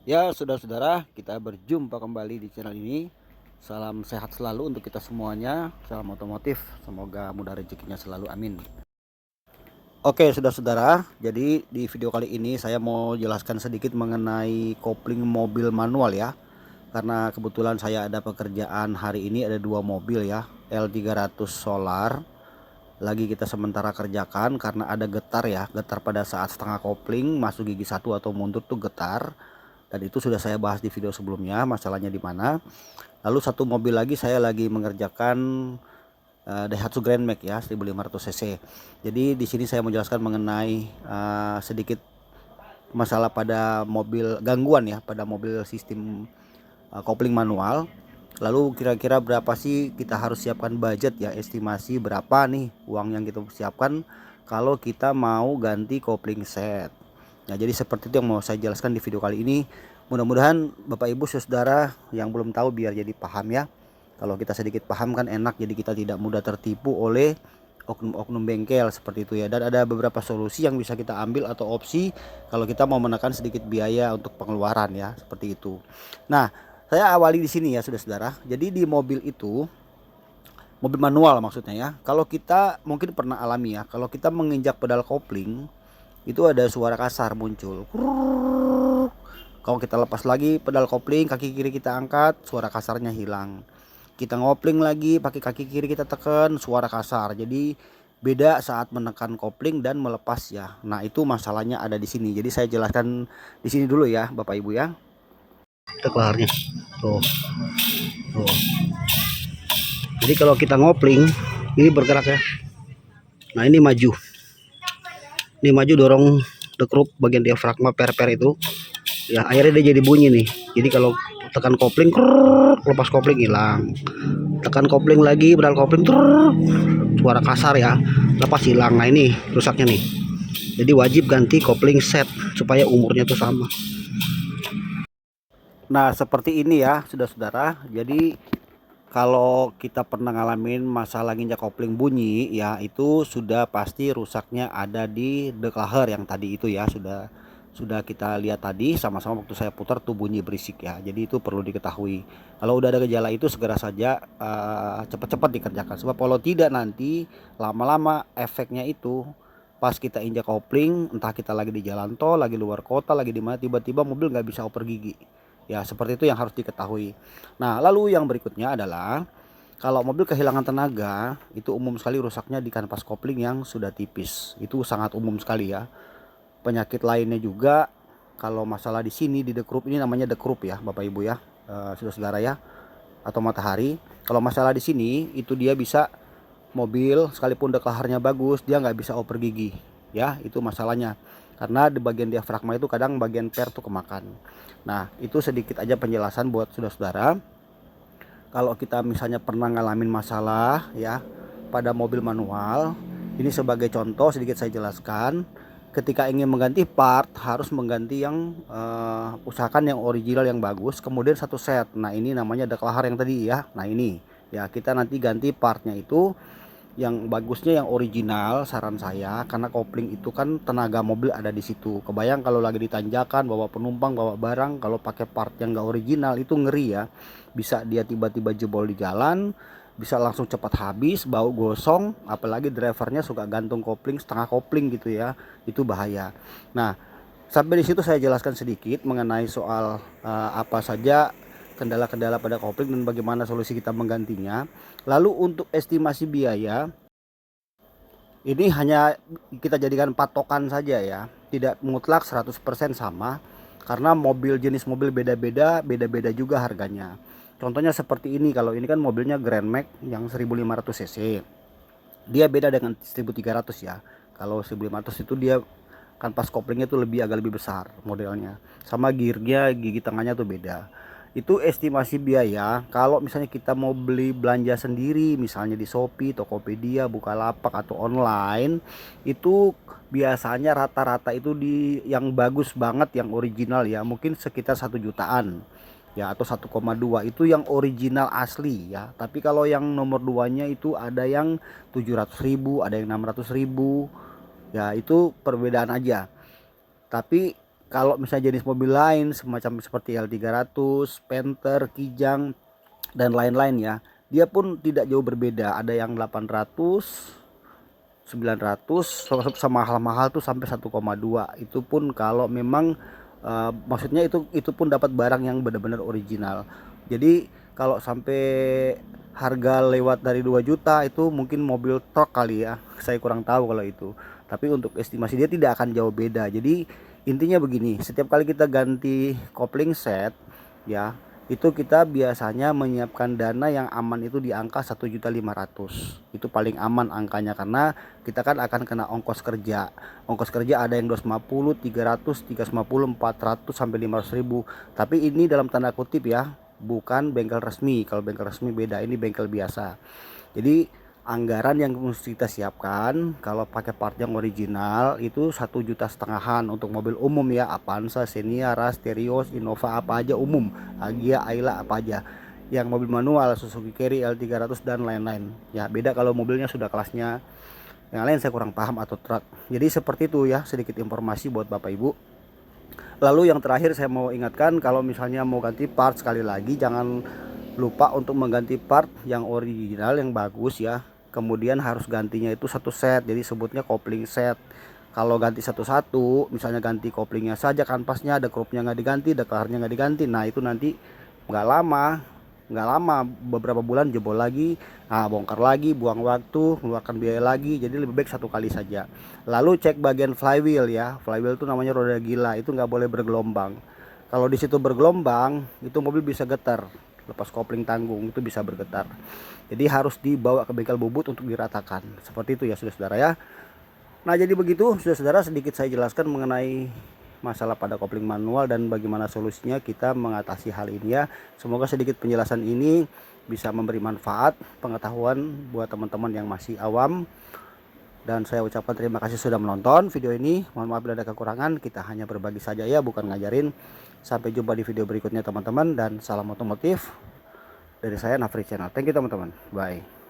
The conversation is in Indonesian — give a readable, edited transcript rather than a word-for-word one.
Ya, saudara-saudara, kita berjumpa kembali di channel ini. Salam sehat selalu untuk kita semuanya. Salam otomotif, semoga mudah rezekinya selalu, amin. Oke, saudara-saudara, jadi di video kali ini saya mau jelaskan sedikit mengenai kopling mobil manual ya. Karena kebetulan saya ada pekerjaan hari ini, ada dua mobil ya, L300 Solar. Lagi kita sementara kerjakan karena ada getar ya, getar pada saat setengah kopling masuk gigi satu atau mundur tuh getar. Dan itu sudah saya bahas di video sebelumnya, masalahnya di mana. Lalu satu mobil lagi saya lagi mengerjakan Daihatsu Grand Max ya, 1500 cc. Jadi di sini saya menjelaskan mengenai sedikit masalah pada mobil, gangguan ya pada mobil sistem kopling manual. Lalu kira-kira berapa sih kita harus siapkan budget ya, estimasi berapa nih uang yang kita siapkan kalau kita mau ganti kopling set. Nah, jadi seperti itu yang mau saya jelaskan di video kali ini. Mudah-mudahan Bapak Ibu saudara yang belum tahu biar jadi paham ya. Kalau kita sedikit paham kan enak, jadi kita tidak mudah tertipu oleh oknum-oknum bengkel seperti itu ya. Dan ada beberapa solusi yang bisa kita ambil atau opsi kalau kita mau menekan sedikit biaya untuk pengeluaran ya, seperti itu. Nah, saya awali di sini ya saudara-saudara. Jadi di mobil itu, mobil manual maksudnya ya. Kalau kita mungkin pernah alami ya, kalau kita menginjak pedal kopling itu ada suara kasar muncul. Kalau kita lepas lagi pedal kopling, kaki kiri kita angkat, suara kasarnya hilang. Kita ngopling lagi, pakai kaki kiri kita tekan, suara kasar. Jadi beda saat menekan kopling dan melepas ya. Nah, itu masalahnya ada di sini. Jadi saya jelaskan di sini dulu ya, Bapak Ibu ya. Teklarnya. Tuh, tuh. Jadi kalau kita ngopling, ini bergerak ya. Nah, ini maju. Ini maju dorong dekrup bagian diafragma per itu. Ya, akhirnya dia jadi bunyi nih. Jadi kalau tekan kopling, lepas kopling hilang. Tekan kopling lagi, pedal kopling, suara kasar ya, lepas hilang. Nah, ini rusaknya nih. Jadi wajib ganti kopling set supaya umurnya tuh sama. Nah, seperti ini ya, saudara-saudara. Jadi kalau kita pernah ngalamin masalah nginjak kopling bunyi ya, itu sudah pasti rusaknya ada di declaher yang tadi itu ya, sudah kita lihat tadi sama-sama waktu saya putar tuh bunyi berisik ya. Jadi itu perlu diketahui. Kalau udah ada gejala itu segera saja cepat-cepat dikerjakan, sebab kalau tidak nanti lama-lama efeknya itu pas kita injak kopling, entah kita lagi di jalan tol, lagi luar kota, lagi di mana, tiba-tiba mobil nggak bisa oper gigi. Ya, seperti itu yang harus diketahui. Nah, lalu yang berikutnya adalah kalau mobil kehilangan tenaga, itu umum sekali rusaknya di kanvas kopling yang sudah tipis. Itu sangat umum sekali ya. Penyakit lainnya juga kalau masalah di sini di dekrup, ini namanya dekrup ya, Bapak Ibu ya, saudara-saudara ya, atau matahari. Kalau masalah di sini itu dia bisa mobil sekalipun deklaharnya bagus, dia nggak bisa oper gigi ya, itu masalahnya. Karena di bagian diafragma itu kadang bagian per tuh kemakan. Nah, itu sedikit aja penjelasan buat saudara-saudara. Kalau kita misalnya pernah ngalamin masalah ya pada mobil manual, ini sebagai contoh sedikit saya jelaskan. Ketika ingin mengganti part harus mengganti yang usahakan yang original yang bagus, kemudian satu set. Nah, ini namanya declahar yang tadi ya. Nah, ini ya kita nanti ganti partnya itu yang bagusnya yang original, saran saya, karena kopling itu kan tenaga mobil ada di situ. Kebayang kalau lagi ditanjakan bawa penumpang bawa barang, kalau pakai part yang enggak original itu ngeri ya, bisa dia tiba-tiba jebol di jalan, bisa langsung cepat habis, bau gosong, apalagi drivernya suka gantung kopling setengah kopling gitu ya, itu bahaya. Nah, sampai di situ saya jelaskan sedikit mengenai soal apa saja kendala-kendala pada kopling dan bagaimana solusi kita menggantinya. Lalu untuk estimasi biaya, ini hanya kita jadikan patokan saja ya, tidak mutlak 100% sama karena mobil, jenis mobil beda-beda, beda-beda juga harganya. Contohnya seperti ini, kalau ini kan mobilnya Grand Max yang 1500 cc. Dia beda dengan 1300 ya. Kalau 1500 itu dia kanvas koplingnya tuh agak lebih besar modelnya. Sama gearnya, gigi tengahnya tuh beda. Itu estimasi biaya kalau misalnya kita mau beli belanja sendiri, misalnya di Shopee, Tokopedia, Bukalapak atau online, itu biasanya rata-rata itu di yang bagus banget, yang original ya, mungkin sekitar 1 jutaan ya, atau 1,2 itu yang original asli ya. Tapi kalau yang nomor 2-nya itu ada yang 700.000, ada yang 600.000 ya, itu perbedaan aja. Tapi Kalau misalnya jenis mobil lain semacam seperti L300, Panther, Kijang dan lain-lain ya, dia pun tidak jauh berbeda. Ada yang 800, 900, sama mahal-mahal tuh sampai 1,2. Itu pun kalau memang maksudnya itu pun dapat barang yang benar-benar original. Jadi kalau sampai harga lewat dari 2 juta itu mungkin mobil truk kali ya. Saya kurang tahu kalau itu. Tapi untuk estimasi dia tidak akan jauh beda. Jadi intinya begini, setiap kali kita ganti kopling set ya, itu kita biasanya menyiapkan dana yang aman itu di angka 1.500.000. Itu paling aman angkanya, karena kita kan akan kena ongkos kerja. Ongkos kerja ada yang 250, 300, 350, 400 sampai 500.000. Tapi ini dalam tanda kutip ya, bukan bengkel resmi. Kalau bengkel resmi beda, ini bengkel biasa. Jadi anggaran yang mesti kita siapkan kalau pakai part yang original itu 1,5 jutaan untuk mobil umum ya, Avanza, Xenia, Ras, Terios, Innova apa aja umum, Agya, Ayla apa aja. Yang mobil manual Suzuki Carry, L300 dan lain-lain ya, beda kalau mobilnya sudah kelasnya yang lain, saya kurang paham, atau truk. Jadi seperti itu ya, sedikit informasi buat Bapak Ibu. Lalu yang terakhir saya mau ingatkan, kalau misalnya mau ganti part, sekali lagi jangan lupa untuk mengganti part yang original yang bagus ya. Kemudian harus gantinya itu satu set, jadi sebutnya kopling set. Kalau ganti satu-satu, misalnya ganti koplingnya saja, kanvasnya ada krupnya nggak diganti, dekarnya nggak diganti, nah itu nanti nggak lama beberapa bulan jebol lagi, nah bongkar lagi, buang waktu, mengeluarkan biaya lagi. Jadi lebih baik satu kali saja. Lalu cek bagian flywheel ya, flywheel itu namanya roda gila, itu nggak boleh bergelombang. Kalau di situ bergelombang itu mobil bisa getar, lepas kopling tanggung itu bisa bergetar. Jadi harus dibawa ke bengkel bubut untuk diratakan. Seperti itu ya saudara-saudara ya. Nah jadi begitu saudara-saudara, sedikit saya jelaskan mengenai masalah pada kopling manual dan bagaimana solusinya kita mengatasi hal ini ya. Semoga sedikit penjelasan ini bisa memberi manfaat, pengetahuan buat teman-teman yang masih awam. Dan saya ucapkan terima kasih sudah menonton video ini. Mohon maaf bila ada kekurangan, kita hanya berbagi saja ya, bukan ngajarin. Sampai jumpa di video berikutnya teman-teman, dan salam otomotif dari saya, Nafri Channel. Thank you teman-teman, bye.